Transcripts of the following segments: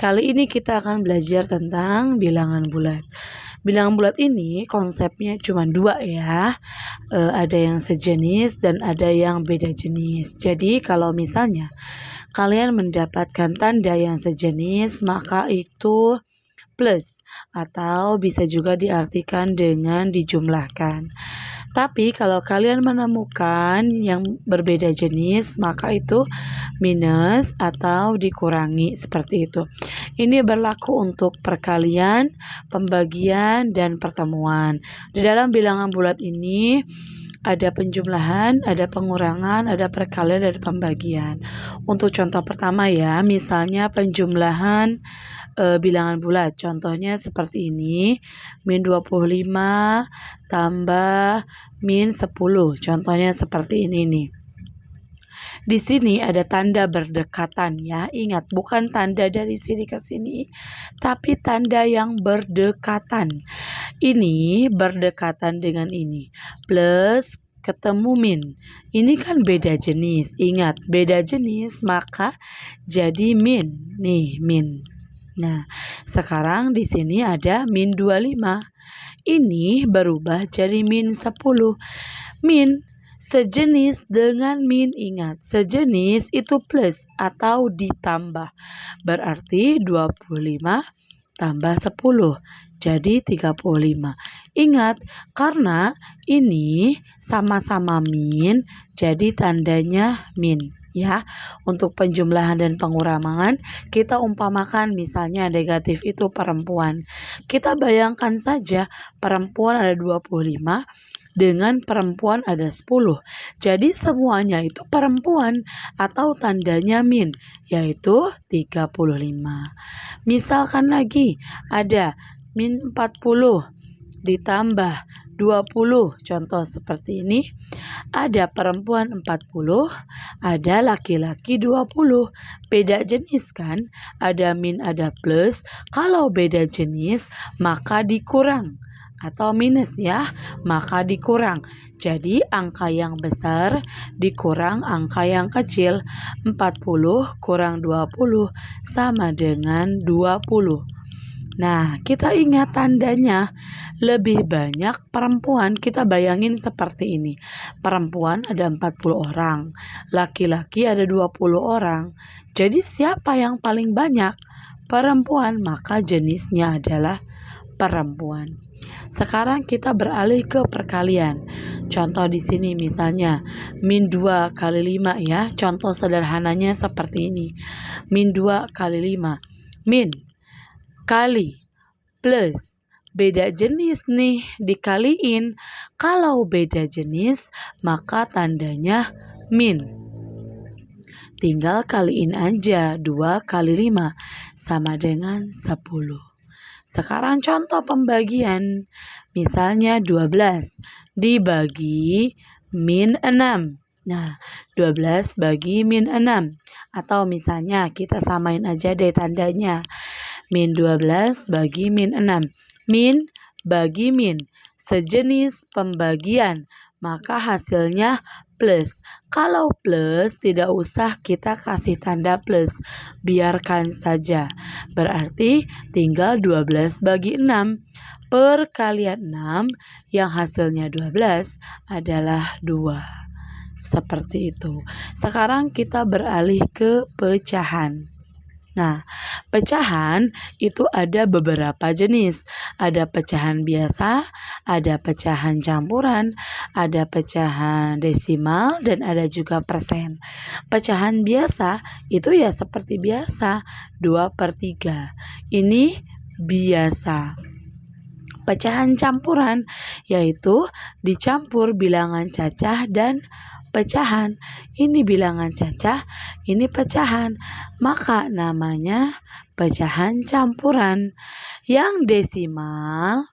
Kali ini kita akan belajar tentang bilangan bulat. Bilangan bulat ini konsepnya cuma dua ya. Ada yang sejenis dan ada yang beda jenis. Jadi kalau misalnya kalian mendapatkan tanda yang sejenis, maka itu plus atau bisa juga diartikan dengan dijumlahkan. Tapi kalau kalian menemukan yang berbeda jenis, maka itu minus atau dikurangi seperti itu. Ini berlaku untuk perkalian, pembagian, dan pertemuan. Di dalam bilangan bulat ini ada penjumlahan, ada pengurangan, ada perkalian, ada pembagian. Untuk contoh pertama ya, misalnya penjumlahan bilangan bulat. Contohnya seperti ini, min 25 tambah min 10. Contohnya seperti ini nih. Di sini ada tanda berdekatan ya. Ingat, bukan tanda dari sini ke sini, tapi tanda yang berdekatan. Ini berdekatan dengan ini. Plus ketemu min. Ini kan beda jenis. Ingat, beda jenis maka jadi min. Nih, min. Nah, sekarang di sini ada min 25. Ini berubah jadi min 10. Min sejenis dengan min, ingat, sejenis itu plus atau ditambah. Berarti 25 tambah 10 jadi 35. Ingat, karena ini sama-sama min, jadi tandanya min ya. Untuk penjumlahan dan pengurangan kita umpamakan misalnya negatif itu perempuan. Kita bayangkan saja perempuan ada 25 dengan perempuan ada 10. Jadi semuanya itu perempuan atau tandanya min, yaitu 35. Misalkan lagi ada min 40 ditambah 20. Contoh seperti ini. Ada perempuan 40, ada laki-laki 20. Beda jenis kan? Ada min, ada plus. Kalau beda jenis maka dikurang atau minus ya, maka dikurang. Jadi angka yang besar dikurang angka yang kecil. 40 kurang 20 sama dengan 20. Nah, kita ingat tandanya lebih banyak perempuan. Kita bayangin seperti ini. Perempuan ada 40 orang, laki-laki ada 20 orang. Jadi siapa yang paling banyak? Perempuan, maka jenisnya adalah perempuan. Sekarang kita beralih ke perkalian. Contoh di sini misalnya min 2 kali 5 ya. Contoh sederhananya seperti ini. Min 2 kali 5. Min kali plus beda jenis nih dikaliin. Kalau beda jenis maka tandanya min. Tinggal kaliin aja. 2 kali 5 sama dengan 10. Sekarang contoh pembagian. Misalnya 12 dibagi min 6. Nah, 12 bagi min 6. Atau misalnya kita samain aja deh tandanya. Min 12 bagi min 6. Min bagi min. Sejenis pembagian. Maka hasilnya plus. Kalau plus tidak usah kita kasih tanda plus. Biarkan saja. Berarti tinggal 12 bagi 6. Perkalian 6 yang hasilnya 12 adalah 2. Seperti itu. Sekarang kita beralih ke pecahan. Nah, pecahan itu ada beberapa jenis. Ada pecahan biasa, ada pecahan campuran, ada pecahan desimal, dan ada juga persen. Pecahan biasa itu ya seperti biasa, 2/3. Ini biasa. Pecahan campuran yaitu dicampur bilangan cacah dan pecahan. Ini bilangan cacah, ini pecahan. Maka namanya pecahan campuran. Yang desimal,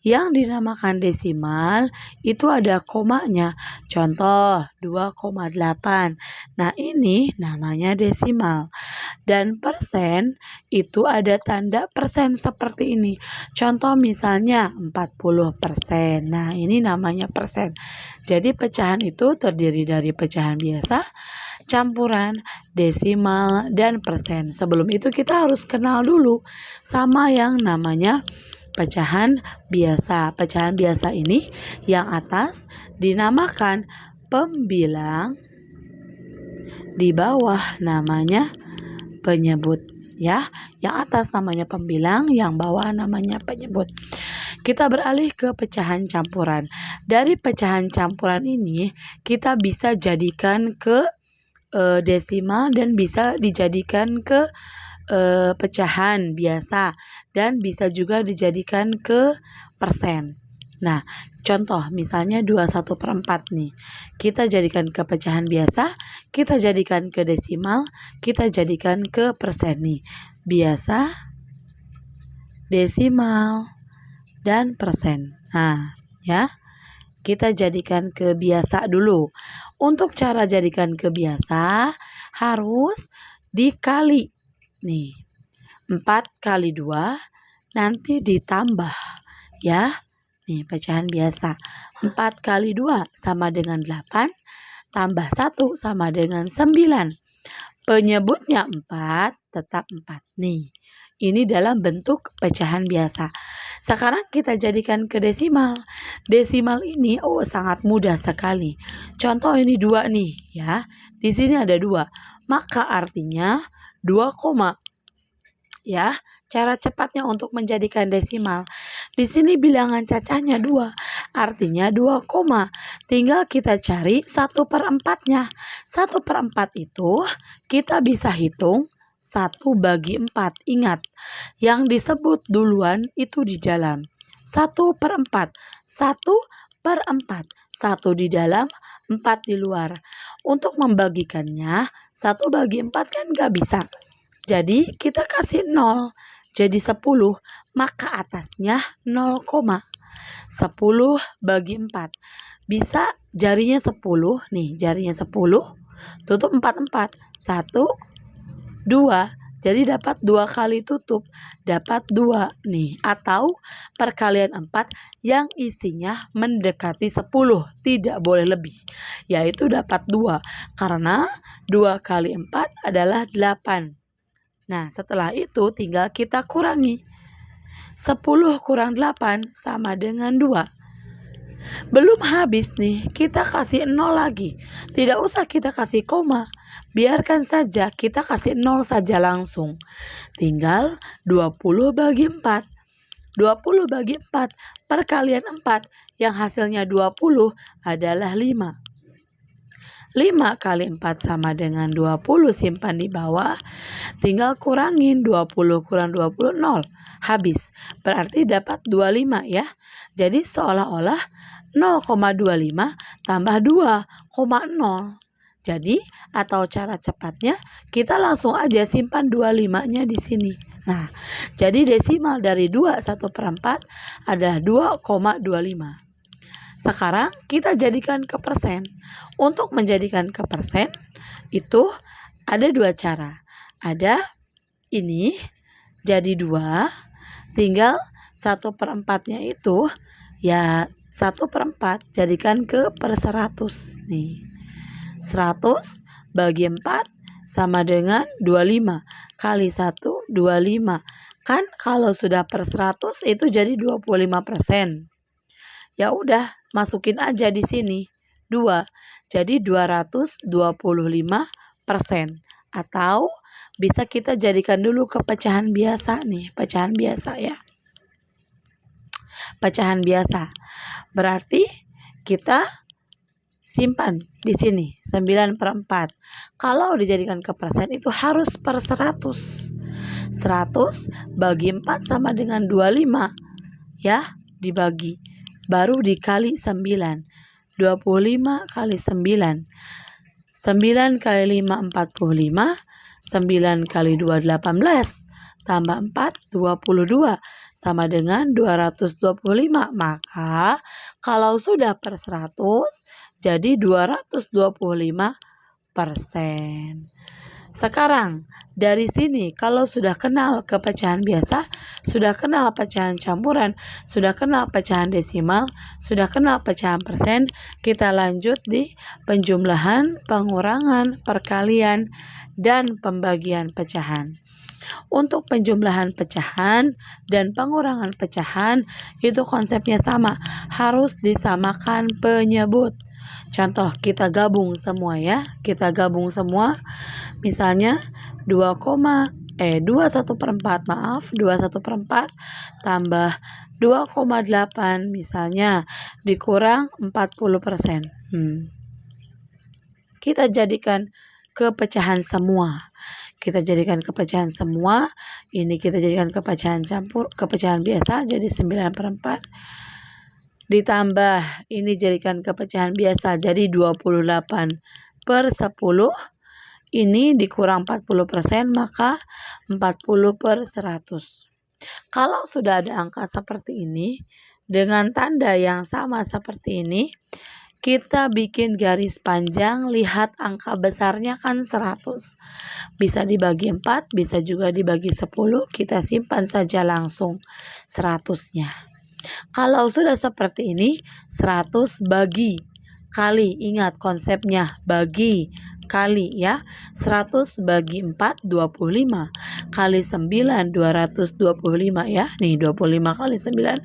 yang dinamakan desimal itu ada komanya. Contoh 2,8. Nah, ini namanya desimal. Dan persen itu ada tanda persen seperti ini. Contoh misalnya 40%. Nah, ini namanya persen. Jadi pecahan itu terdiri dari pecahan biasa, campuran, desimal, dan persen. Sebelum itu kita harus kenal dulu sama yang namanya pecahan biasa. Pecahan biasa ini yang atas dinamakan pembilang, di bawah namanya penyebut ya. Yang atas namanya pembilang, yang bawah namanya penyebut. Kita beralih ke pecahan campuran. Dari pecahan campuran ini kita bisa jadikan ke desimal dan bisa dijadikan ke pecahan biasa dan bisa juga dijadikan ke persen. Nah, contoh misalnya 21/4 nih. Kita jadikan ke pecahan biasa, kita jadikan ke desimal, kita jadikan ke persen nih. Biasa, desimal, dan persen. Nah, ya. Kita jadikan ke biasa dulu. Untuk cara jadikan ke biasa harus dikali. Nih, 4 kali 2 nanti ditambah ya. Nih, pecahan biasa. 4 kali 2 sama dengan 8, tambah 1 sama dengan 9. Penyebutnya 4, tetap 4. Nih, ini dalam bentuk pecahan biasa. Sekarang kita jadikan ke desimal. Desimal ini sangat mudah sekali. Contoh ini 2 nih ya. Di sini ada 2. Maka artinya 2 koma. Ya, cara cepatnya untuk menjadikan desimal. Di sini bilangan cacahnya 2. Artinya 2 koma. Tinggal kita cari 1/4-nya. 1/4 itu kita bisa hitung 1 bagi 4. Ingat, yang disebut duluan itu di dalam. 1/4. 1/4. 1 di dalam, 4 di luar. Untuk membagikannya, 1 bagi 4 kan gak bisa. Jadi kita kasih 0. Jadi 10. Maka atasnya 0, 10 bagi 4. Bisa jarinya 10. Nih jarinya 10. Tutup 4. 1, 2. Jadi dapat 2 kali tutup. Dapat 2 nih. Atau perkalian 4 yang isinya mendekati 10. Tidak boleh lebih. Yaitu dapat 2. Karena 2 kali 4 adalah 8. Nah, setelah itu tinggal kita kurangi. 10 kurang 8 sama dengan 2. Belum habis nih, kita kasih 0 lagi. Tidak usah kita kasih koma. Biarkan saja kita kasih 0 saja langsung. Tinggal 20 bagi 4. 20 bagi 4 perkalian 4 yang hasilnya 20 adalah 5. 5 kali 4 sama dengan 20, simpan di bawah. Tinggal kurangin 20 kurang 20, 0. Habis. Berarti dapat 25 ya. Jadi seolah-olah 0,25 tambah 2,0. Jadi atau cara cepatnya kita langsung aja simpan 25-nya di sini. Nah, jadi desimal dari 2 1/4 adalah 2,25. Sekarang kita jadikan ke persen. Untuk menjadikan ke persen itu ada 2 cara. Ada ini jadi 2, tinggal 1/4-nya itu ya 1/4 jadikan ke per 100 nih. 100 bagi 4 sama dengan 25 kali 1 25. Kan kalau sudah per 100 itu jadi 25%. Ya udah, masukin aja di sini 2. Jadi 225%. Atau bisa kita jadikan dulu ke pecahan biasa nih, pecahan biasa ya. Pecahan biasa. Berarti kita simpan di sini 9/4. Kalau dijadikan ke persen itu harus per 100. 100 bagi 4 sama dengan 25. Ya, dibagi. Baru dikali 9. 25 kali 9. 9 kali 5 45. 9 kali 2 18. Tambah 4 22. Sama dengan 225. Maka kalau sudah per 100 jadi 225%. Sekarang dari sini kalau sudah kenal kepecahan biasa, sudah kenal pecahan campuran, sudah kenal pecahan desimal, sudah kenal pecahan persen, kita lanjut di penjumlahan, pengurangan, perkalian, dan pembagian pecahan. Untuk penjumlahan pecahan dan pengurangan pecahan itu konsepnya sama, harus disamakan penyebut. Contoh, kita gabung semua ya, kita gabung semua. Misalnya 21/4 maaf 21/4 tambah 2,8 misalnya dikurang 40%. Kita jadikan kepecahan semua. Kita jadikan kepecahan semua. Ini kita jadikan kepecahan campur, kepecahan biasa jadi 9/4. Ditambah ini jadikan kepecahan biasa jadi 28/10. Ini dikurang 40% maka 40/100. Kalau sudah ada angka seperti ini dengan tanda yang sama seperti ini, kita bikin garis panjang, lihat angka besarnya kan 100. Bisa dibagi 4, bisa juga dibagi 10, kita simpan saja langsung 100-nya. Kalau sudah seperti ini, 100 bagi kali, ingat konsepnya bagi kali ya, 100 bagi 4 25 kali 9 225 ya, nih 25 kali 9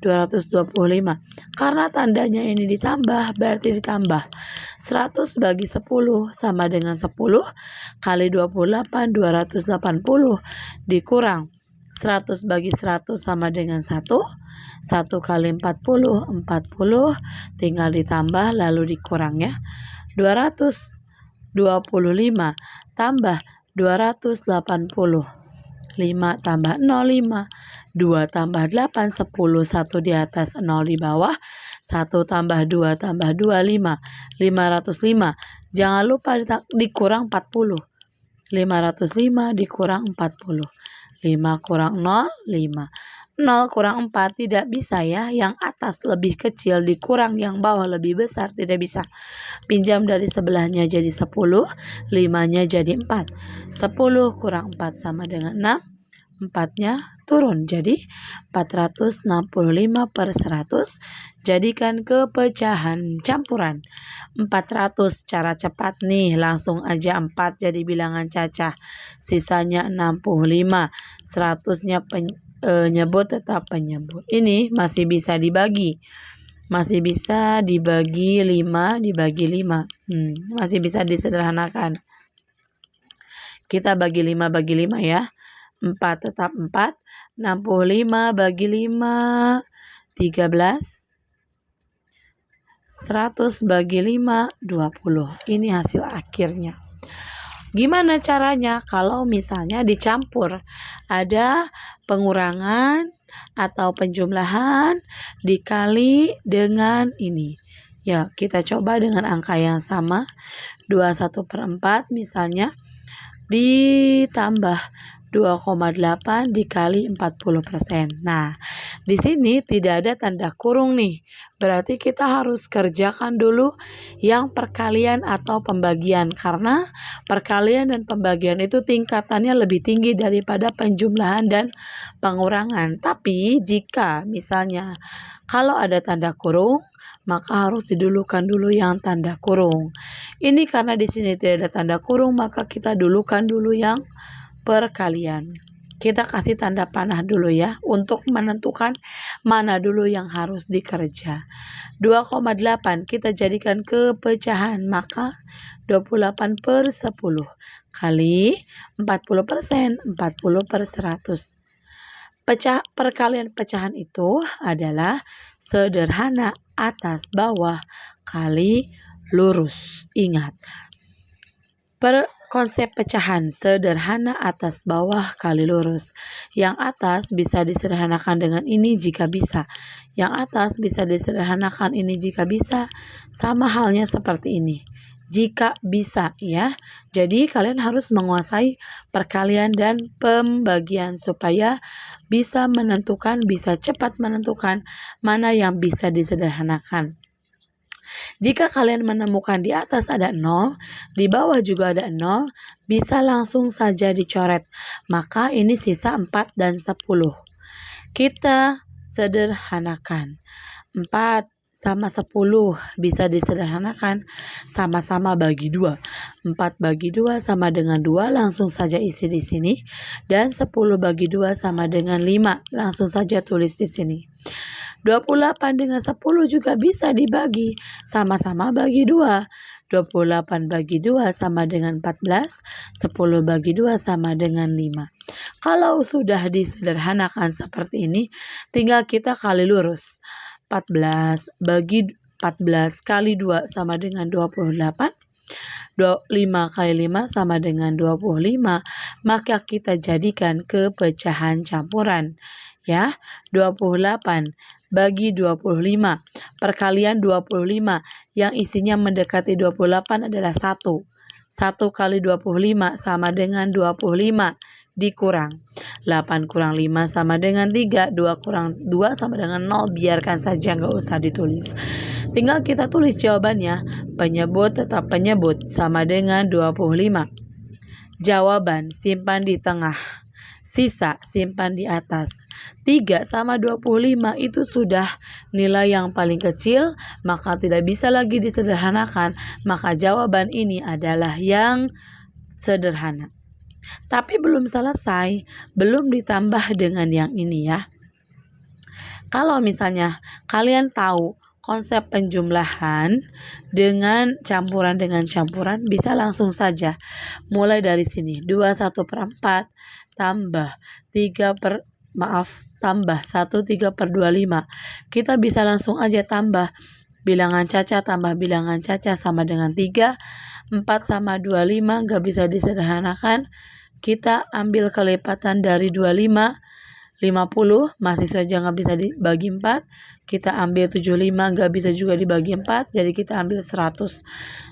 225. Karena tandanya ini ditambah berarti ditambah 100 bagi 10 sama dengan 10 kali 28 280 dikurang 100 bagi 100 sama dengan 1 kali 40 tinggal ditambah lalu dikurang ya. 225 tambah 280 5 tambah 0 5 2 tambah 8 10 1 di atas 0 di bawah 1 tambah 2 tambah 2 5 505. Jangan lupa dikurang 40. 505 dikurang 40. 5 kurang 0 5. 0 kurang 4 tidak bisa ya, yang atas lebih kecil dikurang yang bawah lebih besar, tidak bisa. Pinjam dari sebelahnya jadi 10, 5-nya jadi 4. 10 kurang 4 sama dengan 6, 4-nya turun jadi 465/100. Jadikan kepecahan campuran 400. Cara cepat nih, langsung aja 4 jadi bilangan cacah, sisanya 65. 100-nya nyebut tetap penyebut. Ini masih bisa dibagi. Masih bisa dibagi 5 dibagi 5. Masih bisa disederhanakan. Kita bagi 5 ya. 4 tetap 4. 65 bagi 5 13. 100 bagi 5 20. Ini hasil akhirnya. Gimana caranya kalau misalnya dicampur? Ada pengurangan atau penjumlahan dikali dengan ini. Ya, kita coba dengan angka yang sama. 21/4 misalnya ditambah 2,8 dikali 40%. Nah, di sini tidak ada tanda kurung nih. Berarti kita harus kerjakan dulu yang perkalian atau pembagian. Karena perkalian dan pembagian itu tingkatannya lebih tinggi daripada penjumlahan dan pengurangan. Tapi jika misalnya kalau ada tanda kurung, maka harus didulukan dulu yang tanda kurung. Ini karena di sini tidak ada tanda kurung, maka kita dulukan dulu yang perkalian. Kita kasih tanda panah dulu ya untuk menentukan mana dulu yang harus dikerja. 2,8 kita jadikan kepecahan, maka 28/10 kali 40%, 40/100. Perkalian pecahan itu adalah sederhana atas bawah kali lurus. Ingat, konsep pecahan sederhana atas bawah kali lurus. Yang atas bisa disederhanakan dengan ini jika bisa. Yang atas bisa disederhanakan ini jika bisa. Sama halnya seperti ini. Jika bisa ya. Jadi kalian harus menguasai perkalian dan pembagian supaya bisa menentukan, bisa cepat menentukan mana yang bisa disederhanakan. Jika kalian menemukan di atas ada 0, di bawah juga ada 0, bisa langsung saja dicoret. Maka ini sisa 4 dan 10. Kita sederhanakan. 4 sama 10 bisa disederhanakan, sama-sama bagi 2. 4 bagi 2 sama dengan 2, langsung saja isi di sini. Dan 10 bagi 2 sama dengan 5, langsung saja tulis di sini. 28 dengan 10 juga bisa dibagi, sama-sama bagi 2. 28 bagi 2 sama dengan 14, 10 bagi 2 sama dengan 5. Kalau sudah disederhanakan seperti ini, tinggal kita kali lurus. 14 kali 2 sama dengan 28. 5 kali 5 sama dengan 25. Maka kita jadikan ke pecahan campuran. Ya, 28 bagi 25. Perkalian 25 yang isinya mendekati 28 adalah 1. 1 kali 25 sama dengan 25 dikurang 8 kurang 5 sama dengan 3, 2 kurang 2 sama dengan 0, biarkan saja nggak usah ditulis. Tinggal kita tulis jawabannya, penyebut tetap penyebut sama dengan 25. Jawaban simpan di tengah, sisa simpan di atas. 3 sama 25 itu sudah nilai yang paling kecil, maka tidak bisa lagi disederhanakan, maka jawaban ini adalah yang sederhana. Tapi belum selesai, belum ditambah dengan yang ini ya. Kalau misalnya kalian tahu konsep penjumlahan dengan campuran bisa langsung saja. Mulai dari sini, 21/4 tambah 1/3/25. Kita bisa langsung aja tambah bilangan caca tambah bilangan caca sama dengan 3. 4 sama 25 nggak bisa disederhanakan. Kita ambil kelipatan dari 25, 50, masih saja nggak bisa dibagi 4. Kita ambil 75, nggak bisa juga dibagi 4. Jadi kita ambil 100.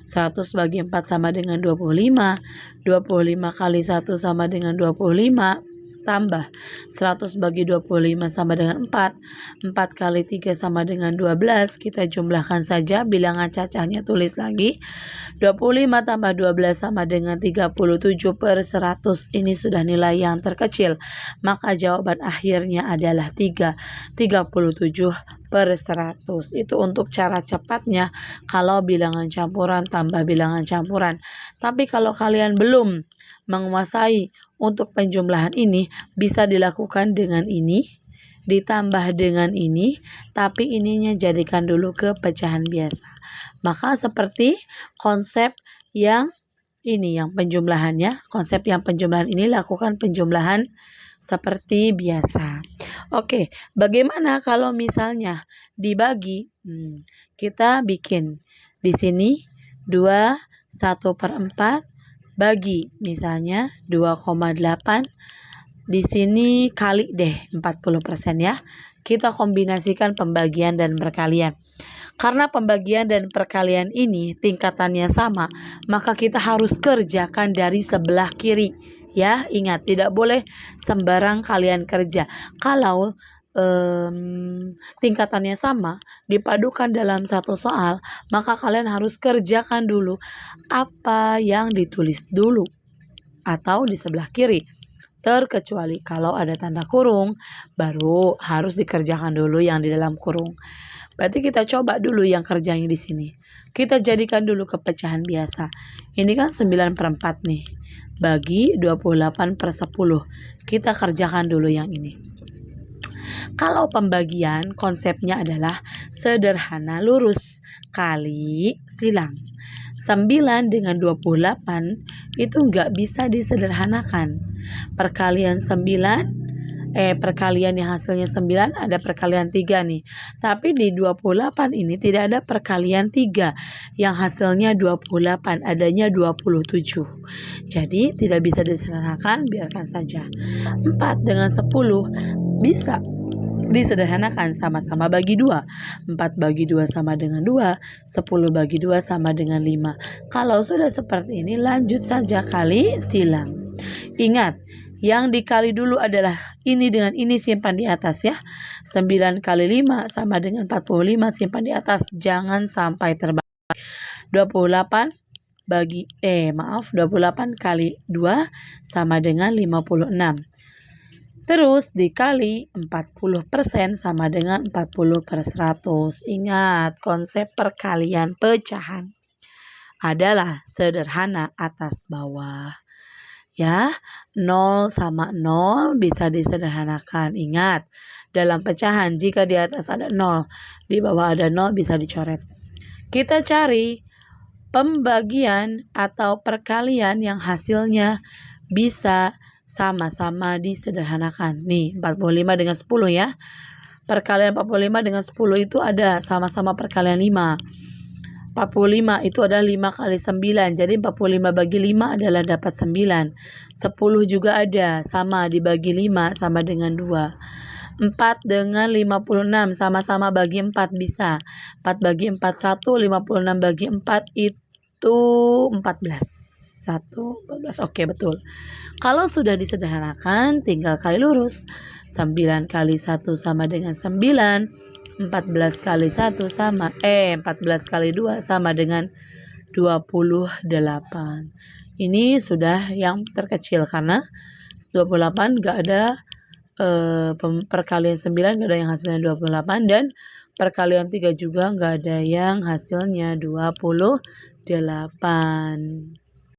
100 bagi 4 sama dengan 25. 25 kali 1 sama dengan 25. Tambah 100 bagi 25 sama dengan 4. 4 kali 3 sama dengan 12. Kita jumlahkan saja, bilangan cacahnya tulis lagi. 25 tambah 12 sama dengan 37/100. Ini sudah nilai yang terkecil. Maka jawaban akhirnya adalah 3. 37/100. Itu untuk cara cepatnya kalau bilangan campuran tambah bilangan campuran. Tapi kalau kalian belum menguasai untuk penjumlahan ini, bisa dilakukan dengan ini, ditambah dengan ini, tapi ininya jadikan dulu ke pecahan biasa. Maka seperti konsep yang ini, yang penjumlahannya, konsep yang penjumlahan ini lakukan penjumlahan seperti biasa. Oke, bagaimana kalau misalnya dibagi? Kita bikin di sini 2 1/4 bagi misalnya 2,8. Di sini kali deh 40% ya. Kita kombinasikan pembagian dan perkalian. Karena pembagian dan perkalian ini tingkatannya sama, maka kita harus kerjakan dari sebelah kiri. Ya, ingat tidak boleh sembarang kalian kerja. Kalau tingkatannya sama, dipadukan dalam satu soal, maka kalian harus kerjakan dulu apa yang ditulis dulu atau di sebelah kiri. Terkecuali kalau ada tanda kurung, baru harus dikerjakan dulu yang di dalam kurung. Berarti kita coba dulu yang kerjanya di sini. Kita jadikan dulu ke pecahan biasa. Ini kan 9/4 nih. Bagi 28/10. Kita kerjakan dulu yang ini. Kalau pembagian konsepnya adalah sederhana lurus kali silang. 9 dengan 28 itu nggak bisa disederhanakan. Perkalian yang hasilnya 9 ada perkalian 3 nih. Tapi di 28 ini tidak ada perkalian 3 yang hasilnya 28, adanya 27. Jadi tidak bisa disederhanakan, biarkan saja. 4 dengan 10 bisa disederhanakan, sama-sama bagi 2. 4 bagi 2 sama dengan 2. 10 bagi 2 sama dengan 5. Kalau sudah seperti ini, lanjut saja kali silang. Ingat, Yang dikali dulu adalah ini dengan ini, simpan di atas ya. 9 kali 5 sama dengan 45, simpan di atas. Jangan sampai terbalik. 28 kali 2 sama dengan 56. Terus dikali 40% sama dengan 40/100. Ingat, konsep perkalian pecahan adalah sederhana atas bawah. Ya, 0 sama 0 bisa disederhanakan. Ingat, dalam pecahan jika di atas ada 0, di bawah ada 0 bisa dicoret. Kita cari pembagian atau perkalian yang hasilnya bisa sama-sama disederhanakan. Nih, 45 dengan 10 ya. Perkalian 45 dengan 10 itu ada sama-sama perkalian 5. 45 itu adalah 5 kali 9. Jadi 45 bagi 5 adalah dapat 9. 10 juga ada, sama dibagi 5 sama dengan 2. 4 dengan 56 sama-sama bagi 4 bisa. 4 bagi 4 1, 56 bagi 4 itu 14. 14. Oke, betul. Kalau sudah disederhanakan, tinggal kali lurus. 9 kali 1 sama dengan 9. 14 kali 1 sama 14 kali 2 sama dengan 28. Ini sudah yang terkecil karena 28 enggak ada perkalian 9 enggak ada yang hasilnya 28, dan perkalian 3 juga enggak ada yang hasilnya 28.